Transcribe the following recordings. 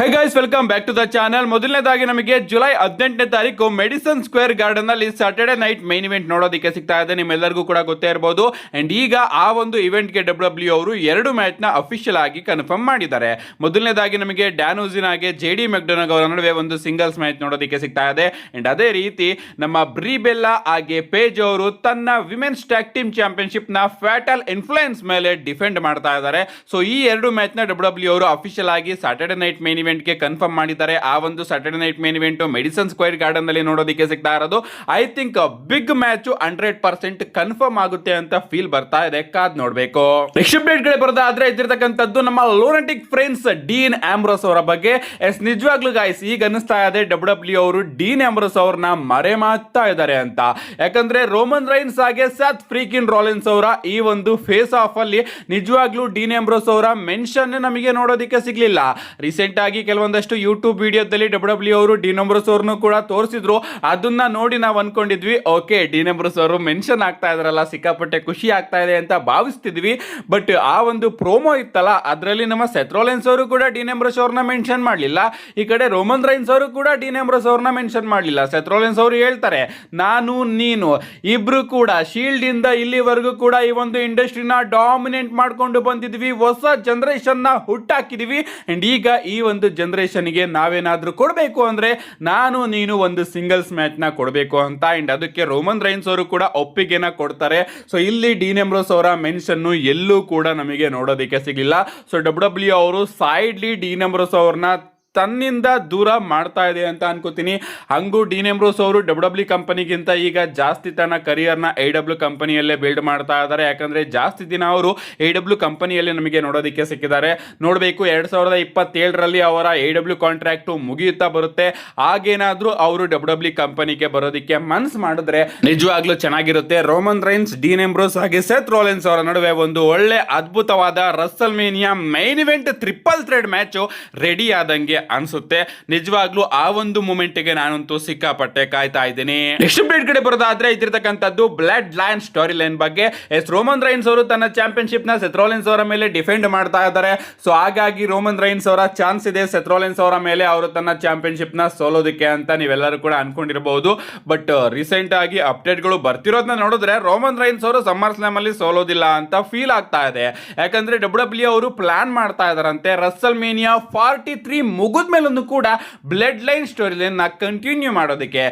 Hi guys, welcome back to the channel. ಮೊದಲನೇದಾಗಿ ನಮಗೆ July 18ನೇ ತಾರೀಕು ಮೆಡಿಸನ್ ಸ್ಕ್ವೇರ್ ಗಾರ್ಡನ್ ನಲ್ಲಿ ಸ್ಯಾಟರ್ಡೆ ನೈಟ್ ಮೈನ್ ಇವೆಂಟ್ ನೋಡೋದಕ್ಕೆ ಸಿಗ್ತಾ ಇದೆ. ನಿಮ್ಮೆಲ್ಲರಿಗೂ ಕೂಡ ಗೊತ್ತೇ ಇರಬಹುದು. ಅಂಡ್ ಈಗ ಆ ಒಂದು ಇವೆಂಟ್ ಗೆ ಡಬ್ಲ್ಯೂ ಅವರು 2 ಮ್ಯಾಚ್ ನ ಅಫಿಷಿಯಲ್ ಆಗಿ ಕನ್ಫರ್ಮ್ ಮಾಡಿದ್ದಾರೆ. ಮೊದಲನೇದಾಗಿ ನಮಗೆ ಡ್ಯಾನೋಜಿನಾಗೆ ಜೆಡಿ ಮೆಕ್ಡೊನಾಗ್ ಅವರ ನಡುವೆ ಒಂದು ಸಿಂಗಲ್ಸ್ ಮ್ಯಾಚ್ ನೋಡೋದಕ್ಕೆ ಸಿಗ್ತಾ ಇದೆ. ಅಂಡ್ ಅದೇ ರೀತಿ ನಮ್ಮ ಬ್ರಿಬೆಲ್ಲಾ ಹಾಗೆ ಪೇಜ್ ಅವರು ತನ್ನ ವಿಮೆನ್ಸ್ ಟ್ಯಾಗ್ ಟೀಮ್ ಚಾಂಪಿಯನ್ಶಿಪ್ ನ ಫ್ಯಾಟಲ್ ಇನ್ಫ್ಲುಯೆನ್ಸ್ ಮೇಲೆ ಡಿಫೆಂಡ್ ಮಾಡ್ತಾ ಇದ್ದಾರೆ. ಸೊ ಈ 2 ಮ್ಯಾಚ್ ನ ಡಬ್ಲ್ಯೂ ಅವರು ಅಫಿಷಿಯಲ್ ಆಗಿ ಸ್ಯಾಟರ್ಡೆ ನೈಟ್ ಮೈನ್ ಇವೆಂಟ್ ಗೆ ಕನ್ಫರ್ಮ್ ಮಾಡಿದ್ದಾರೆ. ಆ ಒಂದು Saturday night main event Madison Square Garden ನಲ್ಲಿ ನೋಡೋದಕ್ಕೆ ಸಿಗ್ತಾ ಇರೋದು. I think big match 100% confirm ಆಗುತ್ತೆ ಅಂತ ಫೀಲ್ ಬರ್ತಾ ಇದೆ. ಕಾದ್ ನೋಡ್ಬೇಕು. ನೆಕ್ಸ್ಟ್ ಅಪ್ಡೇಟ್ ಗಳೇ ಬರೋದಾದ್ರೆ ಇದ್ದಿರ್ತಕ್ಕಂಥದ್ದು ನಮ್ಮ ಲೂನಾಟಿಕ್ ಫ್ರೆಂಡ್ಸ್ ಡೀನ್ ಆಂಬ್ರೋಸ್ ಅವರ ಬಗ್ಗೆ. ನಿಜವಾಗ್ಲೂ ಗಾಯ್ಸ್ ಈಗ ಅನಿಸ್ತಾ ಇದೆ ಡಬ್ಲ್ಯೂ ಅವರು ಡೀನ್ ಆಂಬ್ರೋಸ್ ಅವ್ರನ್ನ ಮರೆ ಮಾಡ್ತಾ ಇದ್ದಾರೆ ಅಂತ. ಯಾಕಂದ್ರೆ ರೋಮನ್ ರೈನ್ಸ್ ಹಾಗೆ ಸತ್ ಫ್ರೀಕಿನ್ ರಾಲಿನ್ಸ್ ಅವರ ಈ ಒಂದು ಫೇಸ್ ಆಫ್ ಅಲ್ಲಿ ನಿಜವಾಗ್ಲೂ ಡೀನ್ ಆಂಬ್ರೋಸ್ ಅವರ ಮೆನ್ಷನ್ ನಮಗೆ ನೋಡೋದಕ್ಕೆ ಸಿಗ್ಲಿಲ್ಲ. ರೀಸೆಂಟ್ ಆಗಿ ಕೆಲವೊಂದಷ್ಟು ಯೂಟ್ಯೂಬ್ ವಿಡಿಯೋದಲ್ಲಿ ಡಬ್ಲ್ಯೂ ಅವರು ಡೀನ್ ಆಂಬ್ರೋಸ್ ಅವ್ರನ್ನು ಕೂಡ ತೋರಿಸಿದ್ರು. ಅದನ್ನ ನೋಡಿ ನಾವು ಅನ್ಕೊಂಡಿದ್ವಿ ಓಕೆ ಡೀನ್ ಆಂಬ್ರೋಸ್ ಅವರು ಮೆನ್ಷನ್ ಆಗ್ತಾ ಇದ್ರಲ್ಲ, ಸಿಕ್ಕಾಪಟ್ಟೆ ಖುಷಿ ಆಗ್ತಾ ಇದೆ ಅಂತ ಭಾವಿಸ್ತಿದ್ವಿ. ಬಟ್ ಆ ಒಂದು ಪ್ರೋಮೋ ಇತ್ತಲ್ಲ ಅದರಲ್ಲಿ ನಮ್ಮ ಸೆತ್ ರೋಲೆನ್ಸ್ ಅವರು ಕೂಡ ಡೀನ್ ಆಂಬ್ರೋಸ್ ಅವ್ರನ್ನ ಮೆನ್ಷನ್ ಮಾಡಲಿಲ್ಲ. ಈ ಕಡೆ ರೋಮನ್ ರೈನ್ಸ್ ಅವರು ಕೂಡ ಡೀನ್ ಆಂಬ್ರೋಸ್ ಅವ್ರನ್ನ ಮೆನ್ಷನ್ ಮಾಡಲಿಲ್ಲ. ಸೆತ್ ರೋಲೆನ್ಸ್ ಅವರು ಹೇಳ್ತಾರೆ ನಾನು ನೀನು ಇಬ್ರು ಕೂಡ ಶೀಲ್ಡ್ ಇಂದ ಇಲ್ಲಿವರೆಗೂ ಕೂಡ ಈ ಒಂದು ಇಂಡಸ್ಟ್ರಿನ ಡಾಮಿನೇಟ್ ಮಾಡ್ಕೊಂಡು ಬಂದಿದ್ವಿ, ಹೊಸ ಜನರೇಷನ್ ನ ಹುಟ್ಟಾಕಿದ್ವಿ. ಅಂಡ್ ಈಗ ಈ ಒಂದು ಜನರೇಷನ್ ಗೆ ನಾವೇನಾದ್ರೂ ಕೊಡಬೇಕು ಅಂದ್ರೆ ನಾನು ನೀನು ಒಂದು ಸಿಂಗಲ್ಸ್ ಮ್ಯಾಚ್ ನ ಕೊಡಬೇಕು ಅಂತ. ಅಂಡ್ ಅದಕ್ಕೆ ರೋಮನ್ ರೈನ್ಸ್ ಅವರು ಕೂಡ ಒಪ್ಪಿಗೆನ ಕೊಡ್ತಾರೆ. ಸೊ ಇಲ್ಲಿ ಡೀನ್ ಆಂಬ್ರೋಸ್ ಅವರ ಮೆನ್ಷನ್ ಎಲ್ಲೂ ಕೂಡ ನಮಗೆ ನೋಡೋದಕ್ಕೆ ಸಿಗಲಿಲ್ಲ. ಸೊ ಡಬ್ಲ್ಯೂ ಅವರು ಸೈಡ್ಲಿ ಡೀನ್ ಆಂಬ್ರೋಸ್ ಅವ್ರನ್ನ ತನ್ನಿಂದ ದೂರ ಮಾಡ್ತಾ ಇದೆ ಅಂತ ಅನ್ಕೋತೀನಿ. ಹಂಗೂ ಡೀನ್ ಆಂಬ್ರೋಸ್ ಅವರು ಡಬ್ಲ್ಯೂ ಕಂಪನಿಗಿಂತ ಈಗ ಜಾಸ್ತಿ ತನ್ನ ಕರಿಯರ್ನ AEW ಕಂಪನಿಯಲ್ಲೇ ಬಿಲ್ಡ್ ಮಾಡ್ತಾ ಇದ್ದಾರೆ. ಯಾಕಂದ್ರೆ ಜಾಸ್ತಿ ದಿನ ಅವರು AEW ಕಂಪನಿಯಲ್ಲೇ ನಮಗೆ ನೋಡೋದಕ್ಕೆ ಸಿಕ್ಕಿದ್ದಾರೆ. ನೋಡಬೇಕು 2027ರಲ್ಲಿ ಅವರ AEW ಕಾಂಟ್ರಾಕ್ಟ್ ಮುಗಿಯುತ್ತಾ ಬರುತ್ತೆ. ಆಗೇನಾದ್ರೂ ಅವರು ಡಬ್ಲ್ಯೂ ಕಂಪನಿಗೆ ಬರೋದಕ್ಕೆ ಮನ್ಸು ಮಾಡಿದ್ರೆ ನಿಜವಾಗ್ಲೂ ಚೆನ್ನಾಗಿರುತ್ತೆ. ರೋಮನ್ ರೈನ್ಸ್, ಡೀನ್ ಆಂಬ್ರೋಸ್ ಹಾಗೆ ಸೆತ್ ರೋಲೆನ್ಸ್ ಅವರ ನಡುವೆ ಒಂದು ಒಳ್ಳೆ ಅದ್ಭುತವಾದ WrestleMania main event triple thread match ready ಆದಂಗೆ ಅನ್ಸುತ್ತೆ. ನಿಜವಾಗ್ಲೂ ಆ ಒಂದು ಮೂಮೆಂಟ್ ಗೆ ನಾನಂತೂ ಸಿಕ್ಕಾಪಟ್ಟೆ ಕಾಯ್ತಾ ಇದ್ದೀನಿ. ನೆಕ್ಸ್ಟ್ ಅಪ್ಡೇಟ್ ಕಡೆ ಬರೋದಾದ್ರೆ ಇದ್ದಿರ್ತಕ್ಕಂಥದ್ದು ಬ್ಲಡ್ ಲೈನ್ ಸ್ಟೋರಿ ಲೈನ್ ಬಗ್ಗೆ. ರೋಮನ್ ರೈನ್ಸ್ ಅವರು ತನ್ನ ಚಾಂಪಿಯನ್ಶಿಪ್ ನ ಸೆತ್ ರೋಲೆನ್ಸ್ ಅವರ ಮೇಲೆ ಡಿಫೆಂಡ್ ಮಾಡ್ತಾ ಇದ್ದಾರೆ. ಸೊ ಹಾಗಾಗಿ ರೋಮನ್ ರೈನ್ಸ್ ಅವರ ಚಾನ್ಸ್ ಇದೆ ಸೆತ್ ರೋಲೆನ್ಸ್ ಅವರ ಮೇಲೆ ಅವರು ತನ್ನ ಚಾಂಪಿಯನ್ಶಿಪ್ ನ ಸೋಲೋದಕ್ಕೆ ಅಂತ ನೀವೆಲ್ಲರೂ ಕೂಡ ಅನ್ಕೊಂಡಿರಬಹುದು. ಬಟ್ ರೀಸೆಂಟ್ ಆಗಿ ಅಪ್ಡೇಟ್ ಗಳು ಬರ್ತಿರೋದನ್ನ ನೋಡಿದ್ರೆ ರೋಮನ್ ರೈನ್ಸ್ ಅವರು ಸಮ್ಮರ್ ಸ್ಲಾಮ್ ಅಲ್ಲಿ ಸೋಲೋದಿಲ್ಲ ಅಂತ ಫೀಲ್ ಆಗ್ತಾ ಇದೆ. ಯಾಕಂದ್ರೆ ಡಬ್ಲ್ಯೂ ಅವರು ಪ್ಲಾನ್ ಮಾಡ್ತಾ ಇದಾರಂತೆ ರಸಲ್ಮೇನಿಯಾ 43 ಮುಗಿದ ಮೇಲೂ ಕೂಡ ಬ್ಲಡ್ ಲೈನ್ ಸ್ಟೋರಿ ಲೈನ್ ನ ಕಂಟಿನ್ಯೂ ಮಾಡೋದಕ್ಕೆ.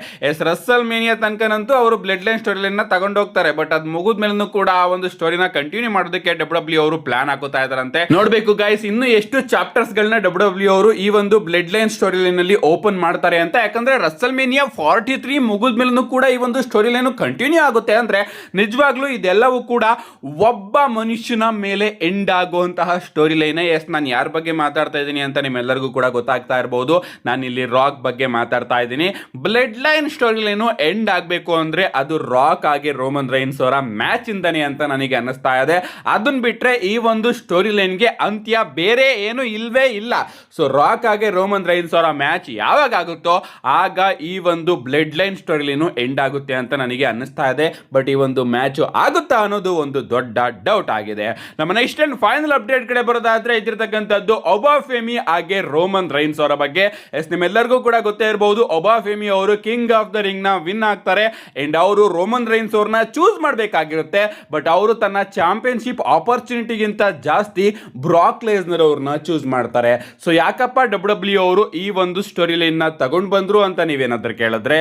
ರಸಲ್ಮೇನಿಯಾ ತನಕನಂತೂ ಅವರು ಬ್ಲಡ್ ಲೈನ್ ಸ್ಟೋರಿ ಲೈನ್ ನ ತಗೊಂಡು ಹೋಗ್ತಾರೆ. ಬಟ್ ಅದು ಮುಗಿದ ಮೇಲೂ ಕೂಡ ಆ ಒಂದು ಸ್ಟೋರಿನ ಕಂಟಿನ್ಯೂ ಮಾಡೋದಕ್ಕೆ ಡಬ್ಲ್ಯೂ ಅವರು ಪ್ಲಾನ್ ಹಾಕೋತಾ ಇದಾರಂತೆ. ನೋಡ್ಬೇಕು ಗೈಸ್ ಇನ್ನು ಎಷ್ಟು ಚಾಪ್ಟರ್ಸ್ ಗಳನ್ನ ಡಬ್ಲ್ಯೂ ಅವರು ಈ ಒಂದು ಬ್ಲಡ್ ಲೈನ್ ಸ್ಟೋರಿ ಲೈನ್ ನಲ್ಲಿ ಓಪನ್ ಮಾಡ್ತಾರೆ ಅಂತ. ಯಾಕಂದ್ರೆ ರಸಲ್ಮೇನಿಯಾ 43 ಮುಗಿದ ಮೇಲೂ ಕೂಡ ಈ ಒಂದು ಸ್ಟೋರಿ ಲೈನ್ ಕಂಟಿನ್ಯೂ ಆಗುತ್ತೆ ಅಂದ್ರೆ ನಿಜವಾಗ್ಲೂ ಇದೆಲ್ಲವೂ ಕೂಡ ಒಬ್ಬ ಮನುಷ್ಯನ ಮೇಲೆ ಎಂಡ್ ಆಗುವಂತಹ ಸ್ಟೋರಿ ಲೈನ್. ನಾನು ಯಾರ ಬಗ್ಗೆ ಮಾತಾಡ್ತಾ ಇದ್ದೀನಿ ಅಂತ ನಿಮ್ಮೆಲ್ಲರಿಗೂ ಕೂಡ ಗೊತ್ತಾಗ್ತಾ ಇರಬಹುದು. ನಾನು ಇಲ್ಲಿ ರಾಕ್ ಬಗ್ಗೆ ಮಾತಾಡ್ತಾ ಇದ್ದೀನಿ. Blood line story line end ಆಗಬೇಕು ಅಂದ್ರೆ ಅದು ರಾಕ್ ಆಗಿ ರೋಮನ್ ರೈನ್ಸ್ ಅವರ ಮ್ಯಾಚ್ ಇಂದಾನೆ ಅಂತ ನನಗೆ ಅನ್ನಿಸ್ತಾ ಇದೆ. ಅದನ್ನ ಬಿಟ್ರೆ ಈ ಒಂದು ಸ್ಟೋರಿ ಲೈನ್ಗೆ ಅಂತ್ಯ ಬೇರೆ ಏನು ಇಲ್ವೇ ಇಲ್ಲ. ಸೊ ರಾಕ್ ಆಗಿ ರೋಮನ್ ರೈನ್ಸ್ ಅವರ ಮ್ಯಾಚ್ ಯಾವಾಗ ಆಗುತ್ತೋ ಆಗ ಈ ಒಂದು blood line story line end ಆಗುತ್ತೆ ಅಂತ ನನಗೆ ಅನ್ನಿಸ್ತಾ ಇದೆ. ಬಟ್ ಈ ಒಂದು ಮ್ಯಾಚ್ ಆಗುತ್ತಾ ಅನ್ನೋದು ಒಂದು ದೊಡ್ಡ ಡೌಟ್ ಆಗಿದೆ. ನಮ್ಮ ನೆಕ್ಸ್ಟ್ ಅಂಡ್ ಫೈನಲ್ ಅಪ್ಡೇಟ್ ಕಡೆ ಬರೋದಾದ್ರೆ ಇದ್ದಿರ್ತಕ್ಕಂಥದ್ದು ಒಬಾಫೆಮಿ ಹಾಗೆ ರೋಮನ್ ರೈನ್ಸ್ ಅವರ ಬಗ್ಗೆ. ನಿಮ್ಮೆಲ್ಲರಿಗೂ ಕೂಡ ಗೊತ್ತೇ ಇರಬಹುದು ಒಬಾಫೆಮಿ ಅವರು ಕಿಂಗ್ ಆಫ್ ದ ರಿಂಗ್ ನ ವಿನ್ ಆಗ್ತಾರೆ. ಅಂಡ್ ಅವರು ರೋಮನ್ ರೈನ್ಸ್ ಅವ್ರನ್ನ ಚೂಸ್ ಮಾಡಬೇಕಾಗಿರುತ್ತೆ. ಬಟ್ ಅವರು ತನ್ನ ಚಾಂಪಿಯನ್ಶಿಪ್ ಆಪರ್ಚುನಿಟಿಗಿಂತ ಜಾಸ್ತಿ ಬ್ರಾಕ್ ಲೆಸ್ನರ್ ಅವ್ರನ್ನ ಚೂಸ್ ಮಾಡ್ತಾರೆ. ಸೊ ಯಾಕಪ್ಪ ಡಬ್ಲ್ಯೂ ಅವರು ಈ ಒಂದು ಸ್ಟೋರಿ ಲೈನ್ ನ ತಗೊಂಡು ಬಂದ್ರು ಅಂತ ನೀವೇನಾದ್ರೂ ಕೇಳಿದ್ರೆ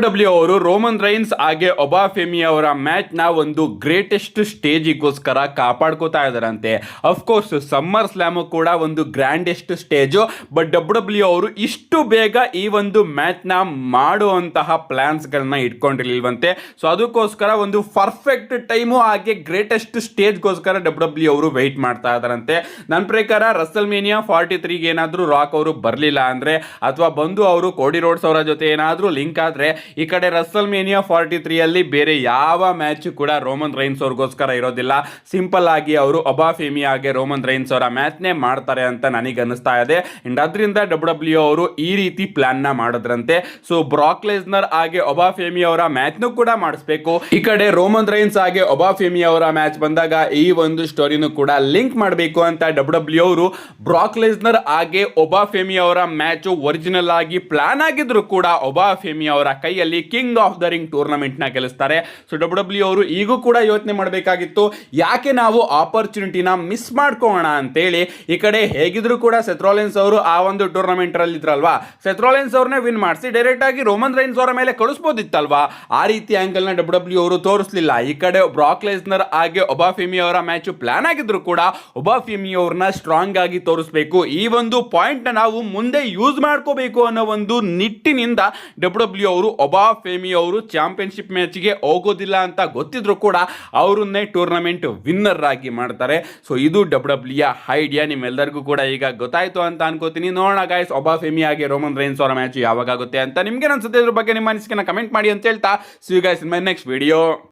ಡಬ್ಲ್ಯೂ ಅವರು ರೋಮನ್ ರೈನ್ಸ್ ಹಾಗೆ ಒಬಾಫೆಮಿ ಅವರ ಮ್ಯಾಚ್ ನ ಒಂದು ಗ್ರೇಟೆಸ್ಟ್ ಸ್ಟೇಜಿಗೋಸ್ಕರ ಕಾಪಾಡ್ಕೋತಾ ಇದಾರಂತೆ. ಅಫ್ಕೋರ್ಸ್ ಸಮ್ಮರ್ ಸ್ಲಾಮ್ ಕೂಡ ಒಂದು ಗ್ರ್ಯಾಂಡೆಸ್ಟ್ ಸ್ಟೇಜು. ಬಟ್ ಡಬ್ಲ್ಯೂ ಅವರು ಇಷ್ಟು ಬೇಗ ಈ ಒಂದು ಮ್ಯಾಚ್ ನ ಮಾಡುವಂತಹ ಪ್ಲಾನ್ಸ್ ಗಳನ್ನ ಇಟ್ಕೊಂಡಿರ್ಲಿಲ್ವಂತೆ. ಸೊ ಅದಕ್ಕೋಸ್ಕರ ಒಂದು ಪರ್ಫೆಕ್ಟ್ ಟೈಮು ಹಾಗೆ ಗ್ರೇಟೆಸ್ಟ್ ಸ್ಟೇಜ್ಗೋಸ್ಕರ ಡಬ್ಲ್ಯೂ ಅವರು ವೆಯ್ಟ್ ಮಾಡ್ತಾ ಇದಾರಂತೆ. ನನ್ನ ಪ್ರಕಾರ ರಸಲ್ಮೇನಿಯಾ 43 ಏನಾದ್ರೂ ರಾಕ್ ಅವರು ಬರಲಿಲ್ಲ ಅಂದ್ರೆ ಅಥವಾ ಬಂದು ಅವರು ಕೋಡಿ ರೋಡ್ಸ್ ಅವರ ಜೊತೆ ಏನಾದ್ರೂ ಲಿಂಕ್ ಆದ್ರೆ ಆದ್ರೆ ಈ ಕಡೆ ರಸಲ್ ಮೇನಿಯಾ 43 ಅಲ್ಲಿ ಬೇರೆ ಯಾವ ಮ್ಯಾಚ್ ಕೂಡ ರೋಮನ್ ರೈನ್ಸ್ ಅವ್ರಿಗೋಸ್ಕರ ಇರೋದಿಲ್ಲ. ಸಿಂಪಲ್ ಆಗಿ ಅವರು ಒಬಾಫೆಮಿಯಾಗೆ ರೋಮನ್ ರೈನ್ಸ್ ಅವರ ಮ್ಯಾಚ್ನೇ ಮಾಡ್ತಾರೆ ಅಂತ ನನಗೆ ಅನಿಸ್ತಾ ಇದೆ. ಅಂಡ್ ಅದರಿಂದ ಡಬ್ಲ್ಯೂ ಅವರು ಈ ರೀತಿ ಪ್ಲಾನ್ ನ ಮಾಡಿದ್ರಂತೆ. ಸೊ ಬ್ರಾಕ್ ಲೆಸ್ನರ್ ಹಾಗೆ ಒಬಾಫೆಮಿ ಅವರ ಮ್ಯಾಚ್ ನು ಕೂಡ ಮಾಡಿಸ್ಬೇಕು. ಈ ಕಡೆ ರೋಮನ್ ರೈನ್ಸ್ ಹಾಗೆ ಒಬಾಫೆಮಿ ಅವರ ಮ್ಯಾಚ್ ಬಂದಾಗ ಈ ಒಂದು ಸ್ಟೋರಿನೂ ಕೂಡ ಲಿಂಕ್ ಮಾಡಬೇಕು ಅಂತ ಡಬ್ಲ್ಯೂ ಅವರು ಬ್ರಾಕ್ ಲೆಸ್ನರ್ ಹಾಗೆ ಒಬಾಫೆಮಿ ಅವರ ಮ್ಯಾಚ್ ಒರಿಜಿನಲ್ ಆಗಿ ಪ್ಲಾನ್ ಆಗಿದ್ರು ಕೂಡ ಒಬಾಫೆಮಿ ಅವರ ಕೈಯಲ್ಲಿ king of the ring tournament ನ ಗೆಲ್ಲಿಸ್ತಾರೆ. ಸೊ ಡಬ್ಲ್ಯೂ ಅವರು ಈಗೂ ಕೂಡ ಯೋಚನೆ ಮಾಡಬೇಕಾಗಿತ್ತು, ಯಾಕೆ ನಾವು ಆಪರ್ಚುನಿಟಿನ ಮಿಸ್ ಮಾಡ್ಕೋಣ ಅಂತೇಳಿ. ಈ ಕಡೆ ಹೇಗಿದ್ರು ಕೂಡ ಸೆಥ್ರೋಲೆನ್ಸ್ ಅವರು ಆ ಒಂದು ಟೂರ್ನಮೆಂಟ್ ಅಲ್ಲಿ ಇದ್ರಲ್ವಾ, ಸೆಥ್ರೋಲೆನ್ಸ್ ಅವ್ರನ್ನೇ ವಿನ್ ಮಾಡಿಸಿ ಡೈರೆಕ್ಟ್ ಆಗಿ ರೋಮನ್ ರೈನ್ಸ್ ಅವರ ಮೇಲೆ ಕಳಿಸಬಹುದಿತ್ತಲ್ವಾ. ಆ ರೀತಿ ಆಂಗಲ್ ನ ಡಬ್ಲ್ಯೂ ಅವರು ತೋರಿಸಲಿಲ್ಲ. ಈ ಕಡೆ ಬ್ರಾಕ್ ಲೆಸ್ನರ್ ಹಾಗೆ ಒಬಾಫೆಮಿ ಅವರ ಮ್ಯಾಚ್ ಪ್ಲಾನ್ ಆಗಿದ್ರು ಕೂಡ ಒಬಾಫೆಮಿ ಅವ್ರನ್ನ ಸ್ಟ್ರಾಂಗ್ ಆಗಿ ತೋರಿಸಬೇಕು, ಈ ಒಂದು ಪಾಯಿಂಟ್ ನ ನಾವು ಮುಂದೆ ಯೂಸ್ ಮಾಡ್ಕೋಬೇಕು ಅನ್ನೋ ಒಂದು ನಿಟ್ಟಿನಿಂದ ಡಬ್ಲ್ಯೂ ಅವರು ಒಬಾಫೆಮಿ ಅವರು ಚಾಂಪಿಯನ್ಶಿಪ್ ಮ್ಯಾಚ್ಗೆ ಹೋಗೋದಿಲ್ಲ ಅಂತ ಗೊತ್ತಿದ್ರು ಕೂಡ ಅವರನ್ನೇ ಟೂರ್ನಮೆಂಟ್ ವಿನ್ನರ್ ಆಗಿ ಮಾಡ್ತಾರೆ. ಸೊ ಇದು ಡಬ್ಲ್ಯೂ ಐಡಿಯಾ. ನಿಮ್ಮೆಲ್ಲರಿಗೂ ಕೂಡ ಈಗ ಗೊತ್ತಾಯ್ತು ಅಂತ ಅನ್ಕೋತೀನಿ. ನೋಡೋಣ ಗೈಸ್, ಒಬಾಫೆಮಿ ಹಾಗೆ ರೋಮನ್ ರೈನ್ಸ್ ಅವರ ಮ್ಯಾಚ್ ಯಾವಾಗ ಆಗುತ್ತೆ ಅಂತ ನಿಮ್ಗೆ ಅನ್ಸುತ್ತೆ, ಇದ್ರ ಬಗ್ಗೆ ನಿಮ್ಮ ಅನಿಸಿಕೆನ ಕಮೆಂಟ್ ಮಾಡಿ ಅಂತ ಹೇಳ್ತಾ, see you guys in my next video.